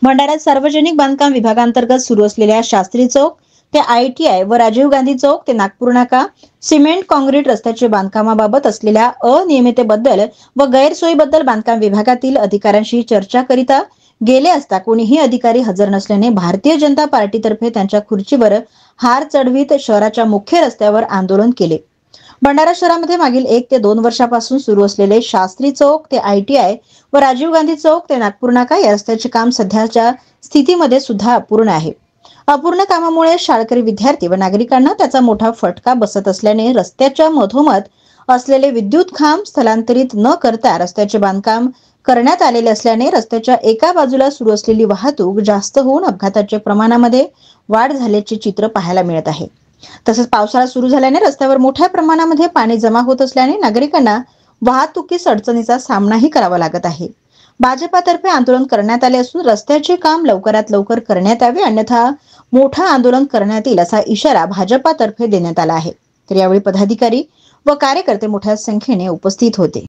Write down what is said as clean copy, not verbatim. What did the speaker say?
भंडाऱ्यात सार्वजनिक बांधकाम विभागांतर्गत सुरू असलेल्या शास्त्री चौक ते ITI व राजीव गांधी चौक ते नागपूर नाका सिमेंट काँक्रीट रस्त्याच्या बांधकामाबाबत असलेल्या अनियमिततेबद्दल व गैरसोयीबद्दल बांधकाम विभागातील अधिकाऱ्यांशी चर्चा करिता गेले असता कोणीही अधिकारी हजर नसल्याने भारतीय जनता पार्टीतर्फे त्यांच्या खुर्चीवर हार चढवीत शहराच्या मुख्य रस्त्यावर आंदोलन केले। भंडारा शहरामध्ये मागील 1 ते 2 वर्षापासून सुरू असलेले शास्त्री चौक ते ITI व राजीव गांधी चौक ते नागपूर नाका या रस्त्याचे काम सध्याच्या स्थितीमध्ये सुद्धा अपूर्ण आहे। अपूर्ण कामामुळे शाळकरी विद्यार्थी व नागरिकांना त्याचा मोठा फटका बसत असल्याने रस्त्याच्या मधोमध असलेले विद्युत खांब स्थलांतरित न करता रस्त्याचे बांधकाम करण्यात आलेले असल्याने रस्त्याच्या एका बाजूला सुरू असलेली वाहतूक जास्त होऊन अपघाताच्या प्रमाणामध्ये वाढ झाल्याचे चित्र पाहायला मिळत आहे। तसेच पावसाळा सुरू झाल्याने रस्त्यावर मोठ्या प्रमाणामध्ये पाणी जमा होत असल्याने नागरिकांना वाहतुकीस अडचणीचा सामनाही करावा लागत आहे। भाजपातर्फे आंदोलन करण्यात आले असून रस्त्याचे काम लवकरात लवकर करण्यात यावे अन्यथा मोठा आंदोलन करण्यात येईल असा इशारा भाजपातर्फे देण्यात आला आहे। तर यावेळी पदाधिकारी व कार्यकर्ते मोठ्या संख्येने उपस्थित होते।